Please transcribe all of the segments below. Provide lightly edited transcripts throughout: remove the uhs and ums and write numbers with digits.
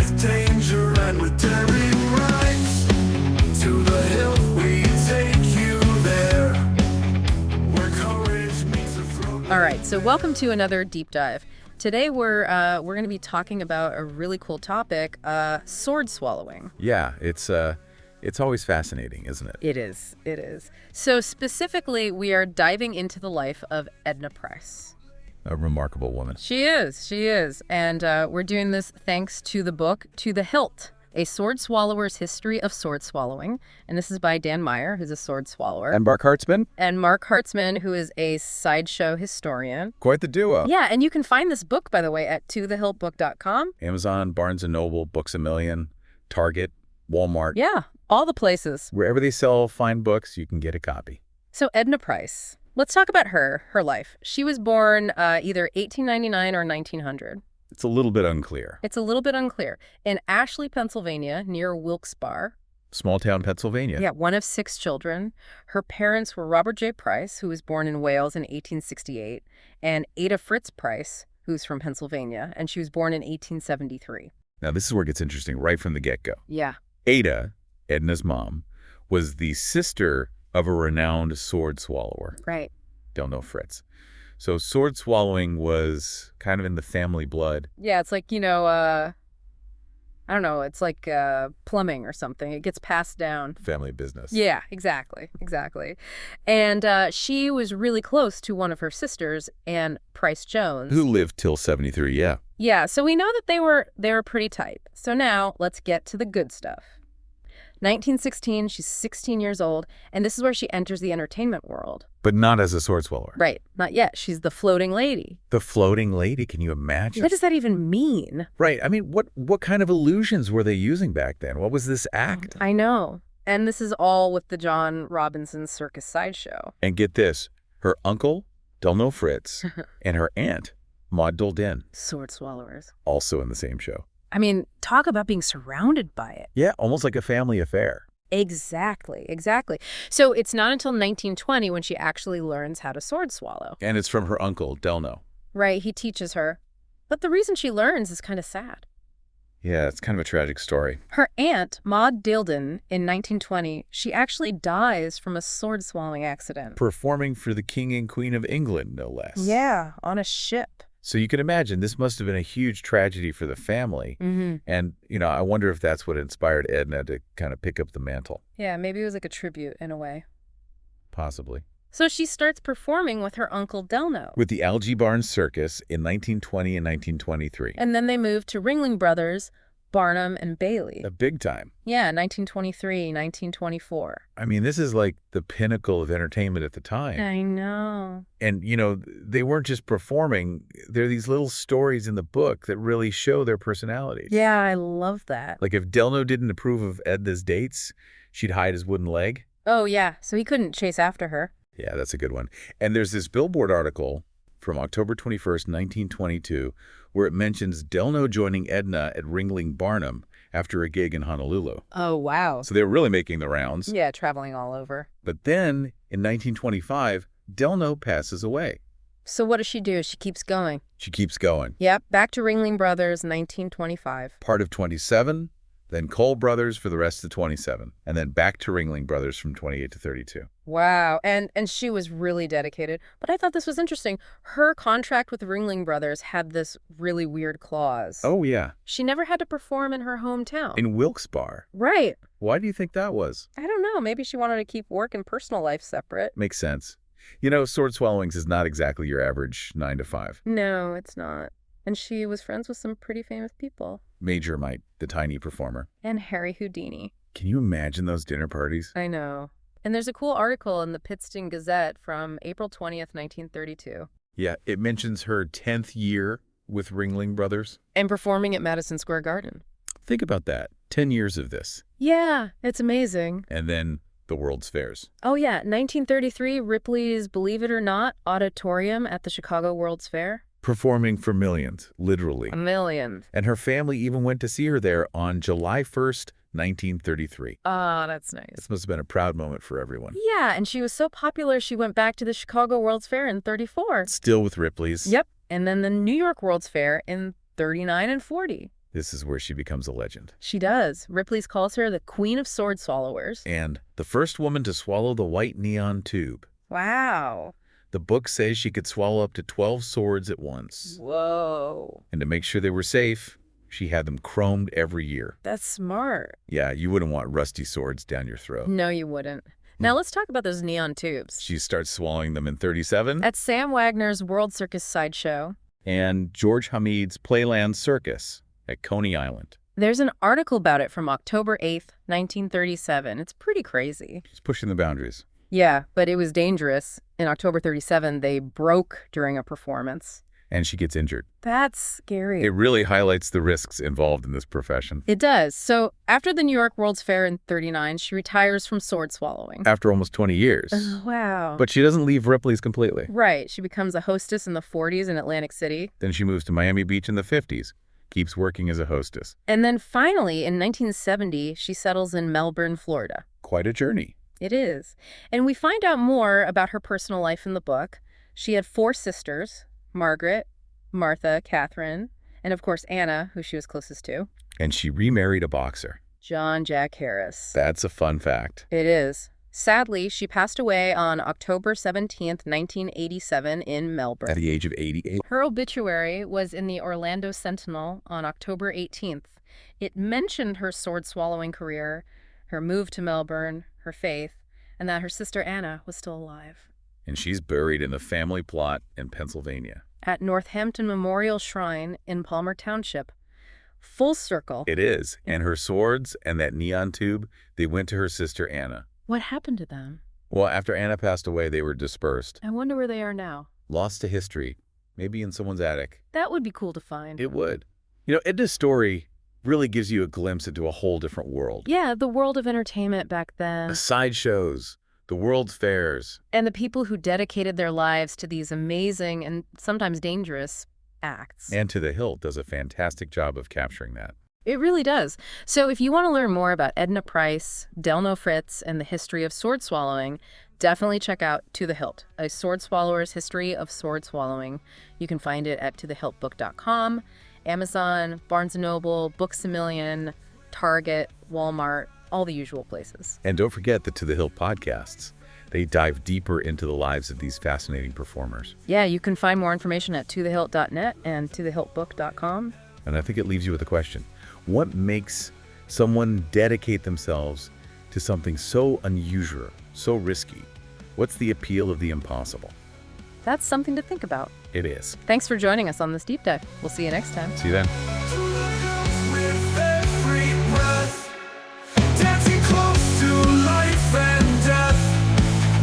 with danger and with daring rights. To the hilt we take you there, where courage meets a throat. All right, so welcome to another deep dive. Today we're going to be talking about a really cool topic, sword swallowing. Yeah, it's always fascinating, isn't it? It is. It is. So specifically, we are diving into the life of Edna Price. A remarkable woman. She is. She is. And we're doing this thanks to the book To the Hilt, A Sword Swallower's History of Sword Swallowing. And this is by Dan Meyer, who's a sword swallower. And Mark Hartzman? And Mark Hartzman, who is a sideshow historian. Quite the duo. Yeah, and you can find this book, by the way, at tothehiltbook.com. Amazon, Barnes & Noble, Books A Million, Target, Walmart. Yeah, all the places. Wherever they sell fine books, you can get a copy. So Edna Price. Let's talk about her life. She was born either 1899 or 1900. It's a little bit unclear. It's a little bit unclear. In Ashley, Pennsylvania, near Wilkes-Barre. Small town Pennsylvania. Yeah, one of 6 children. Her parents were Robert J. Price, who was born in Wales in 1868, and Edna Fritz Price, who's from Pennsylvania, and she was born in 1873. Now, this is where it gets interesting right from the get-go. Yeah. Ada, Edna's mom, was the sister of a renowned sword swallower. Right. Delno Fritz. So sword swallowing was kind of in the family blood. Yeah, it's like, I don't know, it's like plumbing or something. It gets passed down. Family business. Yeah, exactly. And she was really close to one of her sisters, Anne Price Jones. Who lived till 73, yeah. Yeah, so we know that they were pretty tight. So now let's get to the good stuff. 1916, she's 16 years old, and this is where she enters the entertainment world. But not as a sword swallower. Right, not yet. She's the floating lady. The floating lady, can you imagine? What does that even mean? Right, I mean, what kind of illusions were they using back then? What was this act? I know. And this is all with the John Robinson's Circus sideshow. And get this, her uncle, Delno Fritz, and her aunt, Maud Dolden. Sword swallowers. Also in the same show. I mean, talk about being surrounded by it. Yeah, almost like a family affair. Exactly. So it's not until 1920 when she actually learns how to sword swallow. And it's from her uncle, Delno. Right, he teaches her. But the reason she learns is kind of sad. Yeah, it's kind of a tragic story. Her aunt, Maud Dolden, in 1920, she actually dies from a sword swallowing accident. Performing for the King and Queen of England, no less. Yeah, on a ship. So you can imagine this must have been a huge tragedy for the family. Mm-hmm. And, I wonder if that's what inspired Edna to kind of pick up the mantle. Yeah, maybe it was like a tribute in a way. Possibly. So she starts performing with her uncle Delno. With the Algy Barnes Circus in 1920 and 1923. And then they moved to Ringling Brothers, Barnum, and Bailey. A big time. Yeah, 1923, 1924. I mean, this is like the pinnacle of entertainment at the time. I know. And, they weren't just performing. There are these little stories in the book that really show their personalities. Yeah, I love that. Like if Delno didn't approve of Edna's dates, she'd hide his wooden leg. Oh, yeah. So he couldn't chase after her. Yeah, that's a good one. And there's this Billboard article from October 21st, 1922, where it mentions Delno joining Edna at Ringling Barnum after a gig in Honolulu. Oh, wow. So they were really making the rounds. Yeah, traveling all over. But then, in 1925, Delno passes away. So what does she do? She keeps going. She keeps going. Yep, back to Ringling Brothers, 1925. Part of 27, then Cole Brothers for the rest of 27, and then back to Ringling Brothers from 28 to 32. Wow, and she was really dedicated. But I thought this was interesting. Her contract with the Ringling Brothers had this really weird clause. Oh, yeah. She never had to perform in her hometown. In Wilkes-Barre. Right. Why do you think that was? I don't know. Maybe she wanted to keep work and personal life separate. Makes sense. Sword swallowings is not exactly your average 9 to 5. No, it's not. And she was friends with some pretty famous people. Major Mite, the tiny performer. And Harry Houdini. Can you imagine those dinner parties? I know. And there's a cool article in the Pittston Gazette from April 20th, 1932. Yeah, it mentions her 10th year with Ringling Brothers. And performing at Madison Square Garden. Think about that. 10 years of this. Yeah, it's amazing. And then the World's Fairs. Oh, yeah. 1933, Ripley's Believe It or Not Auditorium at the Chicago World's Fair. Performing for millions, literally. A million. And her family even went to see her there on July 1st, 1933. Ah, that's nice. This must have been a proud moment for everyone. Yeah, and she was so popular, she went back to the Chicago World's Fair in 34. Still with Ripley's. Yep. And then the New York World's Fair in 39 and 40. This is where she becomes a legend. She does. Ripley calls her the Queen of Sword Swallowers. And the first woman to swallow the white neon tube. Wow. The book says she could swallow up to 12 swords at once. Whoa. And to make sure they were safe, she had them chromed every year. That's smart. Yeah, you wouldn't want rusty swords down your throat. No, you wouldn't. Now let's talk about those neon tubes. She starts swallowing them in 37. At Sam Wagner's World Circus sideshow, And George Hamid's Playland Circus at Coney Island. there's an article about it from October 8th, 1937. It's pretty crazy. She's pushing the boundaries. Yeah, but it was dangerous. In October 37, they broke during a performance. And she gets injured. That's scary. It really highlights the risks involved in this profession. It does. So after the New York World's Fair in 39, she retires from sword swallowing. After almost 20 years. Wow. But she doesn't leave Ripley's completely. Right. She becomes a hostess in the 40s in Atlantic City. Then she moves to Miami Beach in the 50s, keeps working as a hostess. And then finally, in 1970, she settles in Melbourne, Florida. Quite a journey. It is. And we find out more about her personal life in the book. She had 4 sisters, Margaret, Martha, Catherine, and of course Anna, who she was closest to. And she remarried a boxer. John Jack Harris. That's a fun fact. It is. Sadly, she passed away on October 17th, 1987 in Melbourne. At the age of 88. Her obituary was in the Orlando Sentinel on October 18th. It mentioned her sword-swallowing career, her move to Melbourne, her faith, and that her sister Anna was still alive. And she's buried in the family plot in Pennsylvania. At Northampton Memorial Shrine in Palmer Township. Full circle. It is. And her swords and that neon tube, they went to her sister Anna. What happened to them? Well, after Anna passed away, they were dispersed. I wonder where they are now. Lost to history. Maybe in someone's attic. That would be cool to find. It would. You know, Edna's story really gives you a glimpse into a whole different world. Yeah, the world of entertainment back then. The sideshows, the world's fairs. And the people who dedicated their lives to these amazing and sometimes dangerous acts. And To the Hilt does a fantastic job of capturing that. It really does. So if you want to learn more about Edna Price, Delno Fritz, and the history of sword swallowing, definitely check out To the Hilt, a sword swallower's history of sword swallowing. You can find it at tothehiltbook.com, Amazon, Barnes & Noble, Books A Million, Target, Walmart, all the usual places. And don't forget the To the Hilt podcasts. They dive deeper into the lives of these fascinating performers. Yeah, you can find more information at tothehilt.net and tothehiltbook.com. And I think it leaves you with a question. What makes someone dedicate themselves to something so unusual, so risky? What's the appeal of the impossible? That's something to think about. It is. Thanks for joining us on this deep dive. We'll see you next time. See you then. With every breath, dancing close to life and death,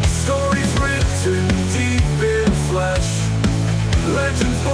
stories written deep in flesh, legends born